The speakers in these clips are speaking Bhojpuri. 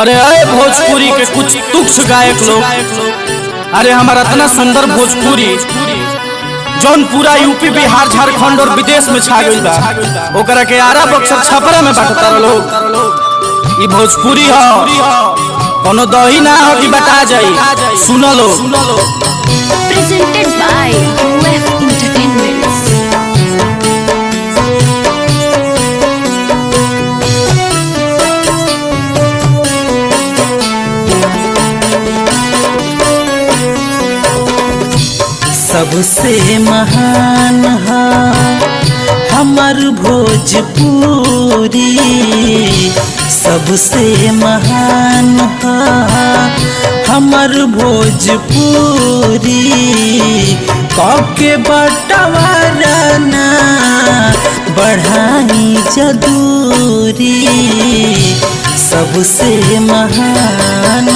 अरे अरे भोजपुरी के कुछ तुच्छ गायक लोग, अरे हमारा इतना सुंदर भोजपुरी जौन पूरा यूपी बिहार झारखंड और विदेश में छा गइल बा, ओकरा के आरा बक्सर छपरा में बांटता लोग। ई भोजपुरी हो कोनो दही ना हो कि बता जाई, सुन लो। Presented by UF Entertainments. सबसे महान हमर भोजपुरी, सबसे महान हमर भोजपुरी। कके बटवारा ना बढ़ाई जदूरी, सबसे महान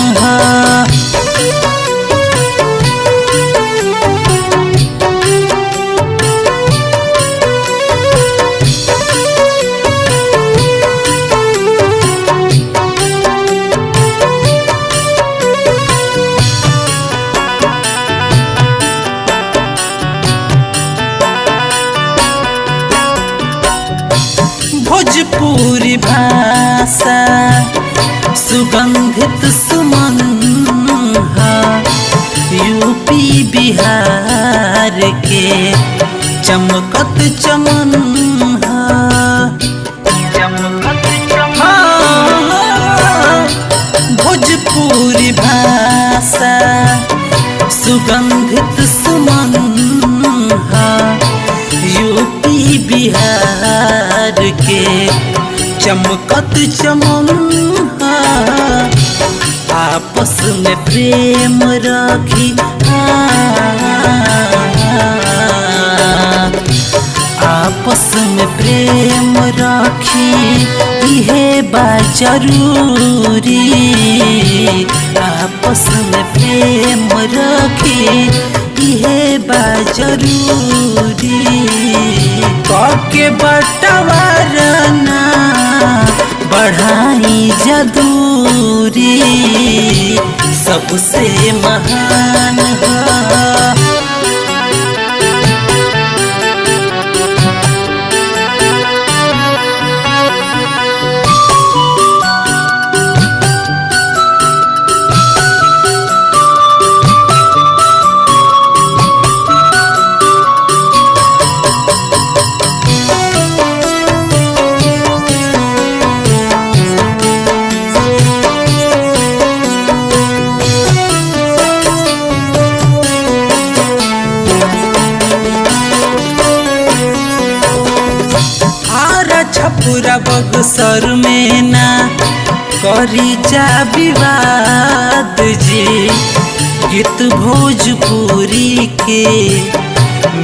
भोजपुरी भाषा सुगंधित सुमन यूपी बिहार के चमकत चमन। भोजपुरी भाषा सुगंधित सुमन यूपी बिहार के चमकत चमन। आपस में प्रेम रखी, आपस में प्रेम रखी, इहे बा जरूरी। आपस में प्रेम रखी, इहे बा जरूरी। कके बटवारा ना बढ़ाई जदूरी, सबसे महान छपुरा बक्सर में ना करी जा विवाद जी। गीत भोजपुरी के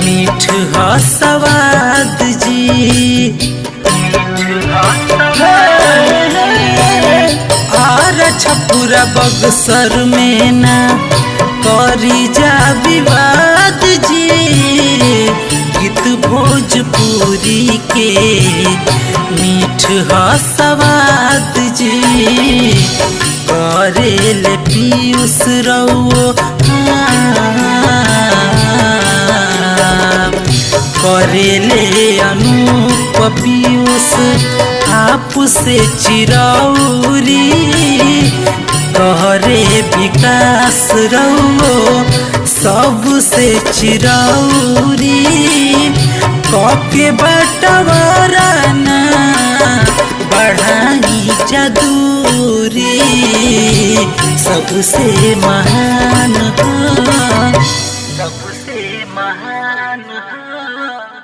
मीठ स्वाद जी। और छपुरा बक्सर में ना करी जा विवाद जी। गीत भोजपुरी के मीठ स्वाद जी। करेल पीयूष रउओ, करेले अनूप पीयूष आप से चिरौरी। कहरे विकास रउओ सबसे चिरौरी। कके बटवारा ना बढ़ाई जदूरी, सबसे महान।